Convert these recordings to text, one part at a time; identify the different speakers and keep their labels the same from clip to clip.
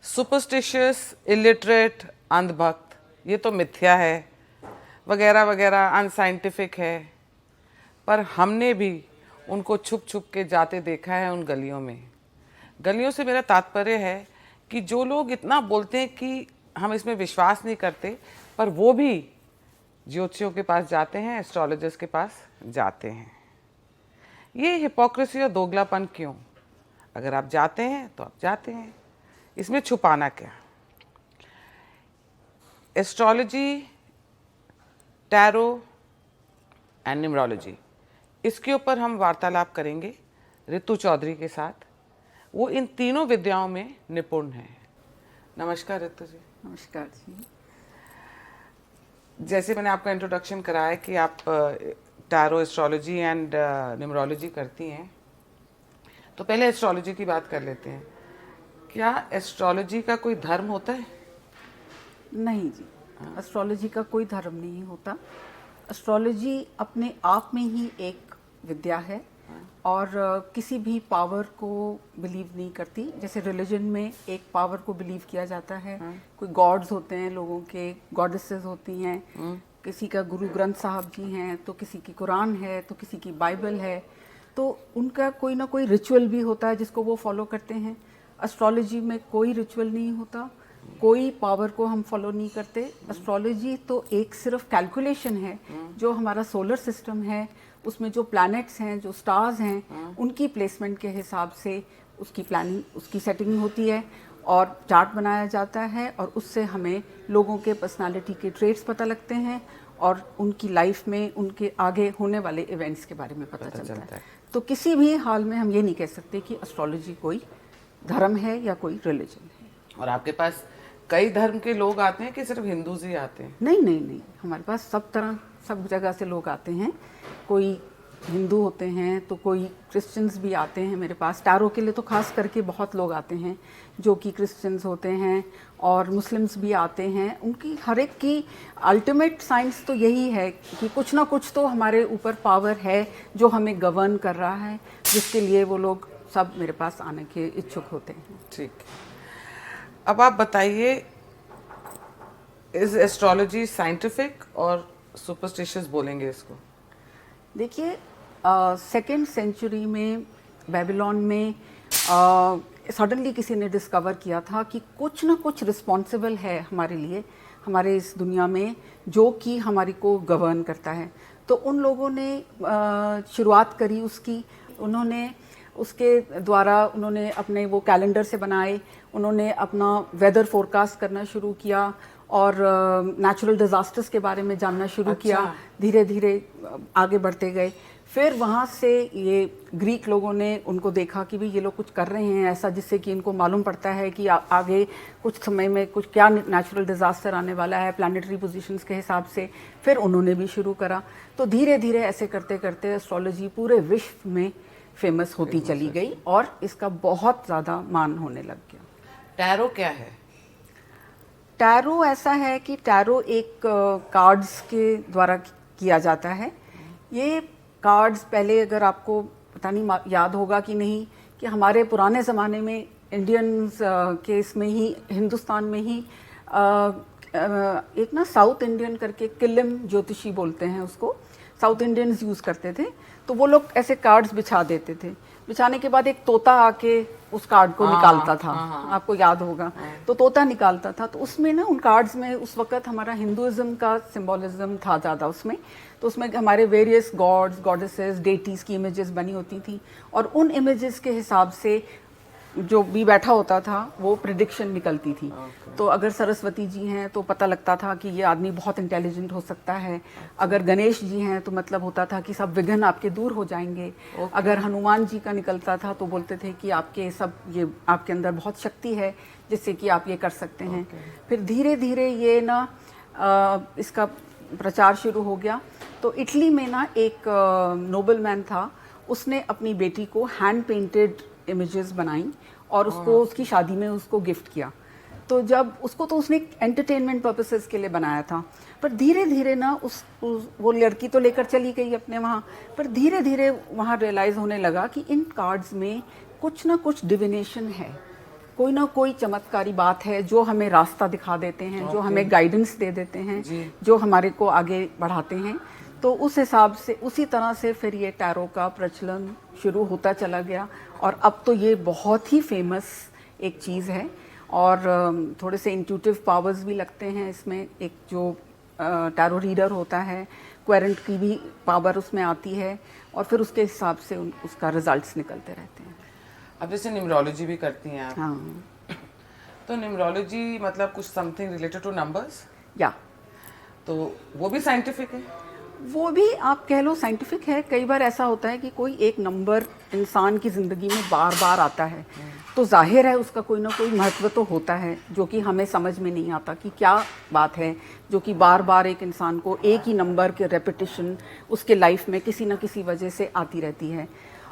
Speaker 1: Superstitious, illiterate, अंधभक्त, ये तो मिथ्या है वगैरह वगैरह, अनसाइंटिफिक है। पर हमने भी उनको छुप छुप के जाते देखा है उन गलियों में। गलियों से मेरा तात्पर्य है कि जो लोग इतना बोलते हैं कि हम इसमें विश्वास नहीं करते, पर वो भी ज्योतिषियों के पास जाते हैं, एस्ट्रोलॉजर्स के पास जाते हैं। ये हिपोक्रेसी और दोगलापन क्यों? अगर आप जाते हैं तो आप जाते हैं, इसमें छुपाना क्या? एस्ट्रोलॉजी, टैरो एंड न्यूमरोलॉजी, इसके ऊपर हम वार्तालाप करेंगे ऋतु चौधरी के साथ। वो इन तीनों विद्याओं में निपुण हैं। नमस्कार ऋतु जी।
Speaker 2: नमस्कार जी।
Speaker 1: जैसे मैंने आपका इंट्रोडक्शन कराया कि आप टैरो, एस्ट्रोलॉजी एंड न्यूमरोलॉजी करती हैं, तो पहले एस्ट्रोलॉजी की बात कर लेते हैं। क्या एस्ट्रोलॉजी का कोई धर्म होता है?
Speaker 2: नहीं जी, एस्ट्रोलॉजी का कोई धर्म नहीं होता। एस्ट्रोलॉजी अपने आप में ही एक विद्या है और किसी भी पावर को बिलीव नहीं करती। जैसे रिलीजन में एक पावर को बिलीव किया जाता है, कोई गॉड्स होते हैं, लोगों के गॉडेसेस होती हैं, किसी का गुरु ग्रंथ साहब जी हैं, तो किसी की कुरान है, तो किसी की बाइबल है, तो उनका कोई ना कोई रिचुअल भी होता है जिसको वो फॉलो करते हैं। एस्ट्रोलॉजी में कोई रिचुअल नहीं होता, कोई पावर को हम फॉलो नहीं करते। एस्ट्रोलॉजी तो एक सिर्फ कैलकुलेशन है। जो हमारा सोलर सिस्टम है उसमें जो प्लैनेट्स हैं, जो स्टार्स हैं, उनकी प्लेसमेंट के हिसाब से उसकी प्लानिंग, उसकी सेटिंग होती है और चार्ट बनाया जाता है, और उससे हमें लोगों के पर्सनालिटी के ट्रेट्स पता लगते हैं और उनकी लाइफ में उनके आगे होने वाले इवेंट्स के बारे में पता चलता है। तो किसी भी हाल में हम ये नहीं कह सकते कि एस्ट्रोलॉजी कोई धर्म है या कोई रिलीजन है।
Speaker 1: और आपके पास कई धर्म के लोग आते हैं कि सिर्फ हिंदूज ही आते हैं?
Speaker 2: नहीं नहीं नहीं, हमारे पास सब तरह, सब जगह से लोग आते हैं। कोई हिंदू होते हैं तो कोई क्रिश्चियंस भी आते हैं मेरे पास। टैरो के लिए तो खास करके बहुत लोग आते हैं जो कि क्रिश्चियंस होते हैं, और मुस्लिम्स भी आते हैं। उनकी हर एक की अल्टीमेट साइंस तो यही है कि कुछ ना कुछ तो हमारे ऊपर पावर है जो हमें गवर्न कर रहा है, जिसके लिए वो लोग सब मेरे पास आने के इच्छुक होते हैं।
Speaker 1: ठीक, अब आप बताइए, इज एस्ट्रोलॉजी साइंटिफिक और सुपरस्टिशियस बोलेंगे इसको?
Speaker 2: देखिए, सेकेंड सेंचुरी में बेबीलोन में सडनली किसी ने डिस्कवर किया था कि कुछ ना कुछ रिस्पॉन्सिबल है हमारे लिए, हमारे इस दुनिया में, जो कि हमारी को गवर्न करता है। तो उन लोगों ने शुरुआत करी उसकी। उन्होंने उसके द्वारा उन्होंने अपने वो कैलेंडर से बनाए, उन्होंने अपना वेदर फोरकास्ट करना शुरू किया और नेचुरल डिजास्टर्स के बारे में जानना शुरू किया। धीरे धीरे आगे बढ़ते गए। फिर वहाँ से ये ग्रीक लोगों ने उनको देखा कि भी ये लोग कुछ कर रहे हैं ऐसा जिससे कि इनको मालूम पड़ता है कि आगे कुछ समय में कुछ क्या नेचुरल डिजास्टर आने वाला है प्लानिटरी पोजीशंस के हिसाब से। फिर उन्होंने भी शुरू करा। तो धीरे धीरे ऐसे करते करते एस्ट्रोलॉजी पूरे विश्व में फेमस होती चली गई और इसका बहुत ज़्यादा मान होने लग गया।
Speaker 1: टैरो क्या है?
Speaker 2: टैरो ऐसा है कि टैरो एक कार्ड्स के द्वारा किया जाता है। ये कार्ड्स पहले, अगर आपको पता नहीं याद होगा कि नहीं, कि हमारे पुराने ज़माने में इंडियंस के इसमें ही, हिंदुस्तान में ही एक ना साउथ इंडियन करके किलिम ज्योतिषी बोलते हैं उसको, साउथ इंडियंस यूज़ करते थे। तो वो लोग ऐसे कार्ड्स बिछा देते थे। बिछाने के बाद एक तोता आके उस कार्ड को निकालता था। आपको याद होगा। तो तोता निकालता था, तो उसमें ना उन कार्ड्स में उस वक्त हमारा हिंदुइज्म का सिंबोलिज्म था ज़्यादा उसमें। तो उसमें हमारे वेरियस गॉड्स, गॉडेसेस, डेटीज़ की इमेजेस बनी होती थी, और उन इमेजेस के हिसाब से जो भी बैठा होता था वो प्रिडिक्शन निकलती थी। तो अगर सरस्वती जी हैं तो पता लगता था कि ये आदमी बहुत इंटेलिजेंट हो सकता है। अगर गणेश जी हैं तो मतलब होता था कि सब विघ्न आपके दूर हो जाएंगे। अगर हनुमान जी का निकलता था तो बोलते थे कि आपके सब, ये आपके अंदर बहुत शक्ति है जिससे कि आप ये कर सकते हैं। फिर धीरे धीरे ये ना इसका प्रचार शुरू हो गया। तो इटली में ना एक नोबलमैन था, उसने अपनी बेटी को हैंड पेंटेड इमेजेस बनाई और उसको उसकी शादी में उसको गिफ्ट किया। तो जब उसको, तो उसने एंटरटेनमेंट पर्पसेस के लिए बनाया था, पर धीरे धीरे ना वो लड़की तो लेकर चली गई अपने वहाँ, पर धीरे धीरे वहाँ रियलाइज़ होने लगा कि इन कार्ड्स में कुछ ना कुछ डिविनेशन है। कोई ना कोई चमत्कारी बात है जो हमें रास्ता दिखा देते हैं, जो हमें गाइडेंस दे देते हैं, जो हमारे को आगे बढ़ाते हैं। तो उस हिसाब से उसी तरह से फिर ये टैरो का प्रचलन शुरू होता चला गया और अब तो ये बहुत ही फेमस एक चीज़ है। और थोड़े से इंट्यूटिव पावर्स भी लगते हैं इसमें। एक जो टैरो रीडर होता है, क्वेरेंट की भी पावर उसमें आती है और फिर उसके हिसाब से उसका रिजल्ट्स निकलते रहते हैं।
Speaker 1: अब जैसे न्यूमरोलॉजी भी करती हैं आप,
Speaker 2: हाँ,
Speaker 1: तो न्यूमरोलॉजी मतलब कुछ समथिंग रिलेटेड टू नंबर्स,
Speaker 2: या
Speaker 1: तो वो भी साइंटिफिक है?
Speaker 2: वो भी आप कह लो साइंटिफिक है। कई बार ऐसा होता है कि कोई एक नंबर इंसान की ज़िंदगी में बार बार आता है, तो जाहिर है उसका कोई ना कोई महत्व तो होता है जो कि हमें समझ में नहीं आता कि क्या बात है जो कि बार बार एक इंसान को एक ही नंबर के रेपिटेशन उसके लाइफ में किसी न किसी वजह से आती रहती है।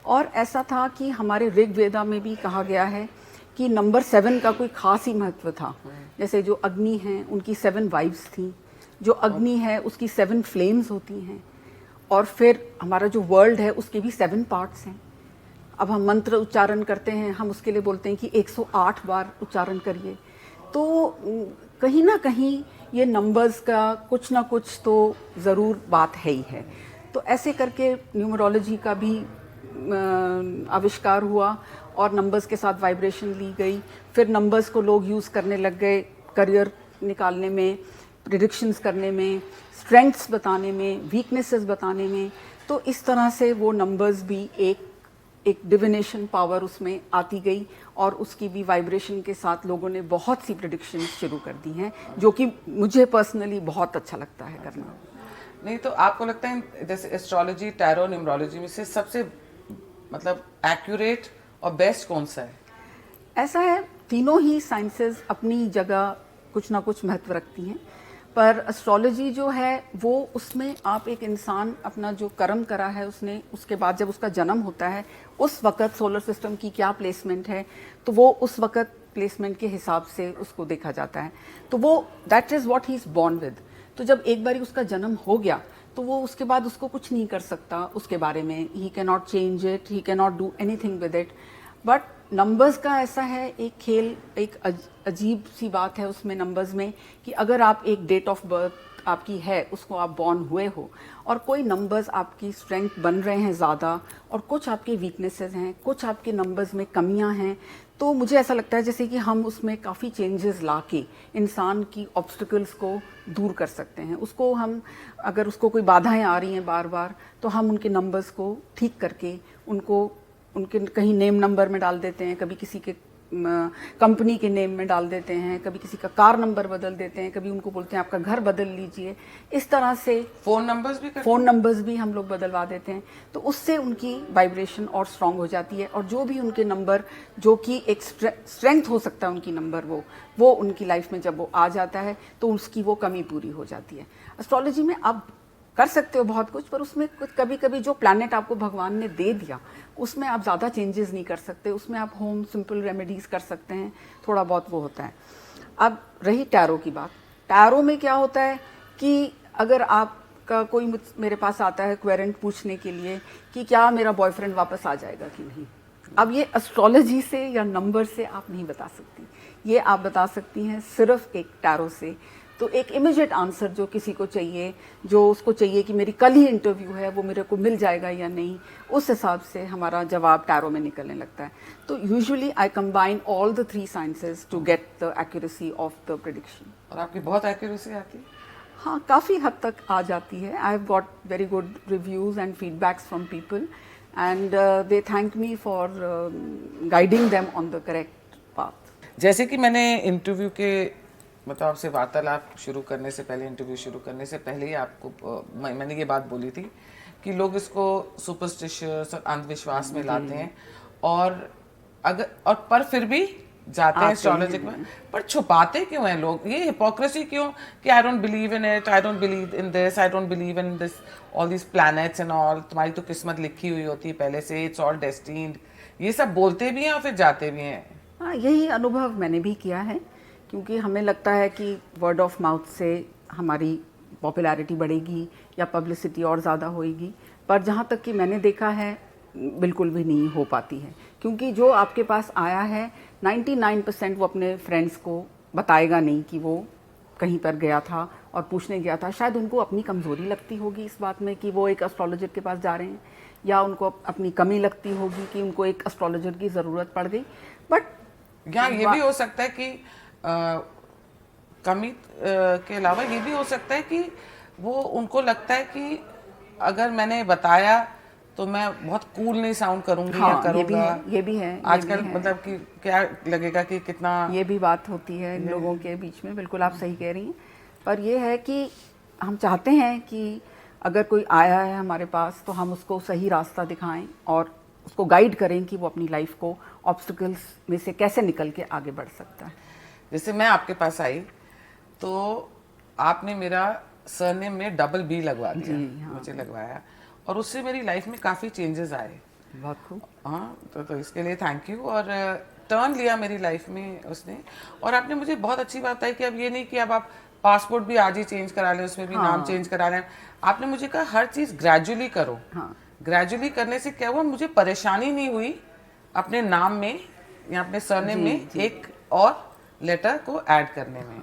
Speaker 2: और ऐसा था कि हमारे ऋग्वेदा में भी कहा गया है कि नंबर 7 का कोई खास ही महत्व था। जैसे जो अग्नि हैं उनकी 7 वाइफ्स थी, जो अग्नि है उसकी 7 फ्लेम्स होती हैं, और फिर हमारा जो वर्ल्ड है उसके भी 7 पार्ट्स हैं। अब हम मंत्र उच्चारण करते हैं, हम उसके लिए बोलते हैं कि 108 बार उच्चारण करिए। तो कहीं ना कहीं ये नंबर्स का कुछ ना कुछ तो ज़रूर बात है ही है। तो ऐसे करके न्यूमरोलॉजी का भी आविष्कार हुआ और नंबर्स के साथ वाइब्रेशन ली गई। फिर नंबर्स को लोग यूज़ करने लग गए करियर निकालने में, प्रिडिक्शंस करने में, स्ट्रेंथ्स बताने में, वीकनेसेस बताने में। तो इस तरह से वो नंबर्स भी एक डिविनेशन पावर उसमें आती गई और उसकी भी वाइब्रेशन के साथ लोगों ने बहुत सी प्रिडिक्शंस शुरू कर दी हैं, जो कि मुझे पर्सनली बहुत अच्छा लगता है करना।
Speaker 1: नहीं तो आपको लगता है जैसे एस्ट्रोलॉजी, टैरो, न्यूमरोलॉजी में से सबसे मतलब एक्यूरेट और बेस्ट कौन सा है?
Speaker 2: ऐसा है, तीनों ही साइंसेस अपनी जगह कुछ ना कुछ महत्व रखती हैं, पर एस्ट्रोलॉजी जो है वो उसमें आप एक इंसान अपना जो कर्म करा है उसने, उसके बाद जब उसका जन्म होता है उस वक़्त सोलर सिस्टम की क्या प्लेसमेंट है, तो वो उस वक़्त प्लेसमेंट के हिसाब से उसको देखा जाता है। तो वो that is what he is born with. तो जब एक बारी उसका जन्म हो गया तो वो उसके बाद उसको कुछ नहीं कर सकता उसके बारे में। He can not change it, he can not do anything with it. But numbers का ऐसा है एक खेल, एक अजीब सी बात है उसमें नंबर्स में कि अगर आप एक डेट ऑफ बर्थ आपकी है, उसको आप बॉर्न हुए हो और कोई नंबर्स आपकी स्ट्रेंथ बन रहे हैं ज़्यादा और कुछ आपके वीकनेसेस हैं, कुछ आपके नंबर्स में कमियां हैं, तो मुझे ऐसा लगता है जैसे कि हम उसमें काफ़ी चेंजेस ला के इंसान की ऑब्स्टिकल्स को दूर कर सकते हैं। उसको हम, अगर उसको कोई बाधाएं आ रही हैं बार बार, तो हम उनके नंबर्स को ठीक करके उनको उनके कहीं नेम नंबर में डाल देते हैं, कभी किसी के कंपनी के नेम में डाल देते हैं, कभी किसी का कार नंबर बदल देते हैं, कभी उनको बोलते हैं आपका घर बदल लीजिए। इस तरह से
Speaker 1: फ़ोन नंबर्स भी
Speaker 2: हम लोग बदलवा देते हैं। तो उससे उनकी वाइब्रेशन और स्ट्रांग हो जाती है और जो भी उनके नंबर, जो कि एक स्ट्रेंथ हो सकता है उनकी नंबर, वो उनकी लाइफ में जब वो आ जाता है तो उसकी वो कमी पूरी हो जाती है। एस्ट्रोलॉजी में आप कर सकते हो बहुत कुछ, पर उसमें कभी कभी जो प्लैनेट आपको भगवान ने दे दिया उसमें आप ज़्यादा चेंजेस नहीं कर सकते। उसमें आप होम सिंपल रेमेडीज़ कर सकते हैं, थोड़ा बहुत वो होता है। अब रही टैरो की बात, टैरो में क्या होता है कि अगर आपका कोई मेरे पास आता है क्वेरेंट पूछने के लिए कि क्या मेरा बॉयफ्रेंड वापस आ जाएगा कि नहीं, अब ये एस्ट्रोलॉजी से या नंबर से आप नहीं बता सकती, ये आप बता सकती हैं सिर्फ एक टैरो से। तो एक इमीडिएट आंसर जो किसी को चाहिए, जो उसको चाहिए कि मेरी कल ही इंटरव्यू है, वो मेरे को मिल जाएगा या नहीं, उस हिसाब से हमारा जवाब टैरो में निकलने लगता है। तो usually I combine all the 3 sciences to get the accuracy of the prediction.
Speaker 1: और आपकी बहुत एक्यूरेसी आती है?
Speaker 2: हाँ, काफ़ी हद तक आ जाती है। I have got very good reviews and feedbacks from people and they thank me for guiding them on the correct path.
Speaker 1: जैसे कि मैंने इंटरव्यू के मतलब आपसे वार्तालाप शुरू करने से पहले, इंटरव्यू शुरू करने से पहले ही आपको मैंने ये बात बोली थी कि लोग इसको सुपरस्टिशियस और अंधविश्वास में लाते हैं और पर फिर भी जाते हैं एस्ट्रोलॉजी में, पर छुपाते क्यों हैं लोग? ये हिपोक्रेसी क्यों कि I don't believe in it, I don't believe in this, I don't believe in this, all this planets and all, तुम्हारी तो किस्मत लिखी हुई होती है पहले से, इट्स ऑल डेस्टिन्ड, ये सब बोलते भी हैं और फिर जाते भी हैं।
Speaker 2: हाँ, यही अनुभव मैंने भी किया है, क्योंकि हमें लगता है कि वर्ड ऑफ माउथ से हमारी पॉपुलैरिटी बढ़ेगी या पब्लिसिटी और ज़्यादा होएगी, पर जहाँ तक कि मैंने देखा है बिल्कुल भी नहीं हो पाती है। क्योंकि जो आपके पास आया है 99% वो अपने फ्रेंड्स को बताएगा नहीं कि वो कहीं पर गया था और पूछने गया था। शायद उनको अपनी कमज़ोरी लगती होगी इस बात में कि वो एक एस्ट्रोलॉजर के पास जा रहे हैं, या उनको अपनी कमी लगती होगी कि उनको एक एस्ट्रोलॉजर की ज़रूरत पड़ गई। बट
Speaker 1: यहाँ ये भी हो सकता है कि कमी के अलावा ये भी हो सकता है कि वो उनको लगता है कि अगर मैंने बताया तो मैं बहुत कूल नहीं साउंड करूंगी
Speaker 2: हाँ,
Speaker 1: या करूंगा।
Speaker 2: ये भी है
Speaker 1: आजकल मतलब कि क्या लगेगा कि कितना
Speaker 2: ये भी बात होती है इन लोगों के बीच में। बिल्कुल आप सही कह रही हैं। पर ये है कि हम चाहते हैं कि अगर कोई आया है हमारे पास तो हम उसको सही रास्ता दिखाएं और उसको गाइड करें कि वो अपनी लाइफ को ऑब्स्टिकल्स में से कैसे निकल के आगे बढ़ सकता है।
Speaker 1: जैसे मैं आपके पास आई तो आपने मेरा सरनेम में डबल बी लगवा दिया।
Speaker 2: हाँ।
Speaker 1: मुझे लगवाया और उससे मेरी लाइफ में काफ़ी चेंजेस आए।
Speaker 2: बहुत खूब।
Speaker 1: हाँ, तो इसके लिए थैंक यू। और टर्न लिया मेरी लाइफ में उसने। और आपने मुझे बहुत अच्छी बात बताई कि अब ये नहीं कि अब आप पासपोर्ट भी आज ही चेंज करा लें, उसमें भी नाम चेंज करा लें। आपने मुझे कहा हर चीज़ ग्रेजुअली करो।
Speaker 2: हाँ।
Speaker 1: ग्रेजुअली करने से क्या हुआ, मुझे परेशानी नहीं हुई अपने नाम में या अपने सरनेम में एक और लेटर को ऐड करने में।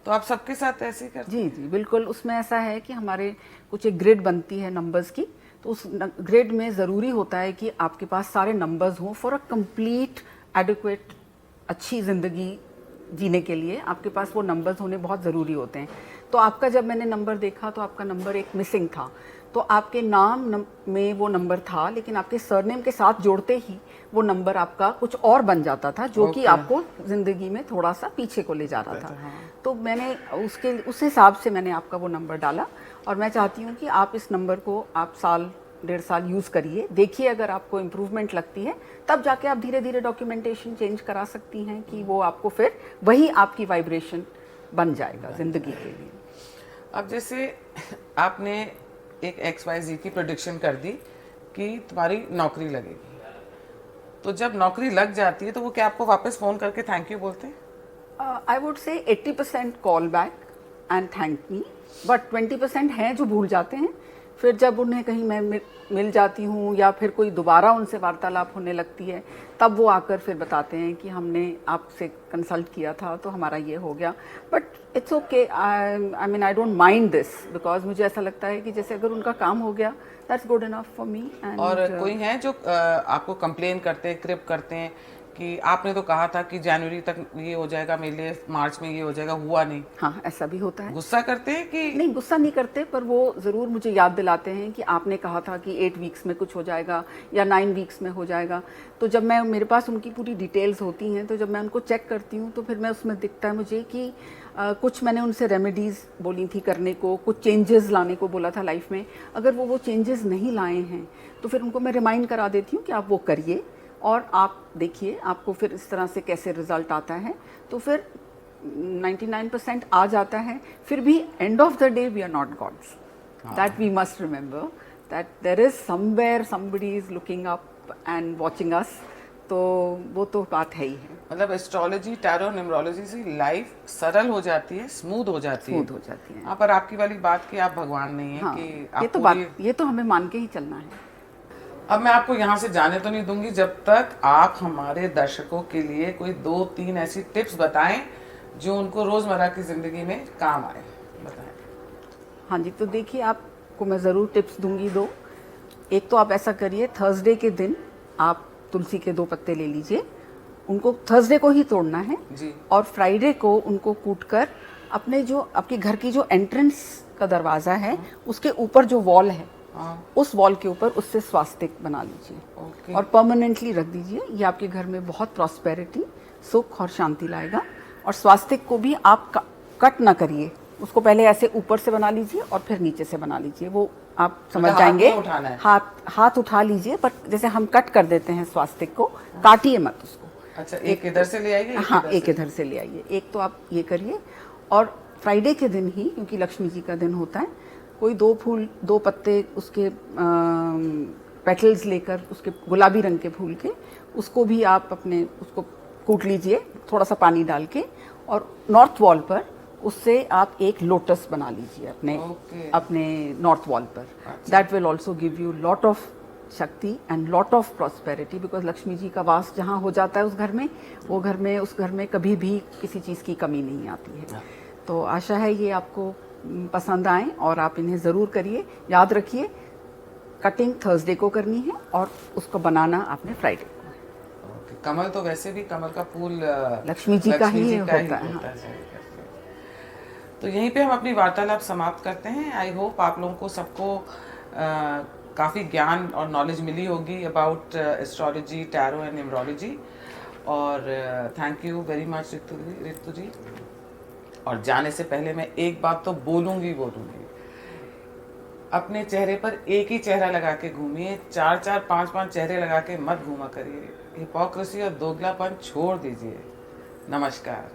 Speaker 1: तो आप सबके साथ ऐसे ही करते?
Speaker 2: जी जी बिल्कुल। उसमें ऐसा है कि हमारे कुछ एक ग्रिड बनती है नंबर्स की, तो उस ग्रिड में ज़रूरी होता है कि आपके पास सारे नंबर्स हों फॉर अ कंप्लीट एडिक्वेट अच्छी ज़िंदगी जीने के लिए। आपके पास वो नंबर्स होने बहुत ज़रूरी होते हैं। तो आपका जब मैंने नंबर देखा तो आपका नंबर एक मिसिंग था। तो आपके नाम में वो नंबर था, लेकिन आपके सरनेम के साथ जोड़ते ही वो नंबर आपका कुछ और बन जाता था, जो कि आपको ज़िंदगी में थोड़ा सा पीछे को ले जा रहा था। तो मैंने उस हिसाब से मैंने आपका वो नंबर डाला। और मैं चाहती हूँ कि आप इस नंबर को आप साल 1.5 साल यूज़ करिए, देखिए अगर आपको इम्प्रूवमेंट लगती है तब जाके आप धीरे धीरे डॉक्यूमेंटेशन चेंज करा सकती हैं कि वो आपको फिर वही आपकी वाइब्रेशन बन जाएगा ज़िंदगी के लिए।
Speaker 1: अब जैसे आपने एक XYZ की प्रेडिक्शन कर दी कि तुम्हारी नौकरी लगेगी, तो जब नौकरी लग जाती है तो वो क्या आपको वापस फ़ोन करके थैंक यू बोलते हैं?
Speaker 2: I would say 80% call back and thank me, but 20% हैं जो भूल जाते हैं। फिर जब उन्हें कहीं मैं मिल जाती हूँ या फिर कोई दोबारा उनसे वार्तालाप होने लगती है, तब वो आकर फिर बताते हैं कि हमने आपसे कंसल्ट किया था तो हमारा ये हो गया। But it's okay, I mean I don't mind this, because मुझे ऐसा लगता है कि जैसे अगर उनका काम हो गया that's good enough for me.
Speaker 1: और कोई हैं जो आपको कंप्लेन करते हैं, क्रिप करते हैं कि आपने तो कहा था कि जनवरी तक ये हो जाएगा मेरे लिए, मार्च में ये हो जाएगा, हुआ नहीं?
Speaker 2: हाँ, ऐसा भी होता है।
Speaker 1: गुस्सा करते हैं कि
Speaker 2: नहीं, गुस्सा नहीं करते, पर वो ज़रूर मुझे याद दिलाते हैं कि आपने कहा था कि 8 वीक्स में कुछ हो जाएगा या 9 वीक्स में हो जाएगा। तो जब मैं मेरे पास उनकी पूरी डिटेल्स होती हैं, तो जब मैं उनको चेक करती हूँ तो फिर मैं उसमें दिखता है मुझे कि कुछ मैंने उनसे रेमेडीज़ बोली थी करने को, कुछ चेंजेस लाने को बोला था लाइफ में। अगर वो चेंजेस नहीं लाए हैं तो फिर उनको मैं रिमाइंड करा देती हूँ कि आप वो करिए और आप देखिए आपको फिर इस तरह से कैसे रिजल्ट आता है। तो फिर 99% आ जाता है। फिर भी end of the day we are not gods, that we must remember that there is somewhere somebody is looking up and watching us. तो वो तो बात है ही है।
Speaker 1: मतलब एस्ट्रोलॉजी, टैरो, न्यूमरोलॉजी से लाइफ सरल हो जाती है, स्मूथ हो जाती है।
Speaker 2: स्मूथ हो जाती है।
Speaker 1: हाँ, पर आपकी वाली बात कि आप भगवान नहीं है
Speaker 2: हाँ,
Speaker 1: कि
Speaker 2: ये तो हमें मान के ही चलना है।
Speaker 1: अब मैं आपको यहाँ से जाने तो नहीं दूंगी जब तक आप हमारे दर्शकों के लिए कोई 2-3 ऐसी टिप्स बताएं जो उनको रोजमर्रा की जिंदगी में काम आए। बताएं।
Speaker 2: हाँ जी, तो देखिए आपको मैं ज़रूर टिप्स दूंगी 2। एक तो आप ऐसा करिए, थर्सडे के दिन आप तुलसी के 2 पत्ते ले लीजिए, उनको थर्सडे को ही तोड़ना है
Speaker 1: जी।
Speaker 2: और फ्राइडे को उनको कूटकर अपने जो आपके घर की जो एंट्रेंस का दरवाज़ा है उसके ऊपर जो वॉल है उस वॉल के ऊपर उससे स्वास्तिक बना लीजिए और परमानेंटली रख दीजिए। ये आपके घर में बहुत प्रॉस्पेरिटी, सुख और शांति लाएगा। और स्वास्तिक को भी आप कट ना करिए, उसको पहले ऐसे ऊपर से बना लीजिए और फिर नीचे से बना लीजिए, वो आप समझ जाएंगे। हाथ उठा लीजिए, बट जैसे हम कट कर देते हैं स्वास्तिक को, काटिए मत उसको।
Speaker 1: अच्छा, एक इधर से ले आइए।
Speaker 2: हाँ, एक इधर से ले आइए। एक तो आप ये करिए। और फ्राइडे के दिन ही, क्योंकि लक्ष्मी जी का दिन होता है, कोई 2 पत्ते उसके पेटल्स लेकर, उसके गुलाबी रंग के फूल के, उसको भी आप उसको कूट लीजिए थोड़ा सा पानी डाल के, और नॉर्थ वॉल पर उससे आप एक लोटस बना लीजिए अपने नॉर्थ वॉल पर। That will also give you lot of shakti and lot of prosperity, because Lakshmi ji का वास जहाँ हो जाता है उस घर में, वो घर में, उस घर में कभी भी किसी चीज़ की कमी नहीं आती है। तो आशा है ये आपको पसंद आए और आप इन्हें ज़रूर करिए। याद रखिए कटिंग थर्सडे को करनी है और उसको बनाना आपने फ्राइडे को।
Speaker 1: ओके, कमल तो वैसे भी कमल का फूल
Speaker 2: लक्ष्मी जी का ही होता है, हाँ।
Speaker 1: है। तो यहीं पे हम अपनी वार्तालाप समाप्त करते हैं। आई होप आप लोगों को सबको काफ़ी ज्ञान और नॉलेज मिली होगी about astrology, tarot and numerology. और thank you very much Ritu ji. और जाने से पहले मैं एक बात तो बोलूँगी, अपने चेहरे पर एक ही चेहरा लगा के घूमिए, 4-4, 5-5 चेहरे लगा के मत घूमा करिए। हिपोक्रेसी और दोगलापन छोड़ दीजिए। नमस्कार।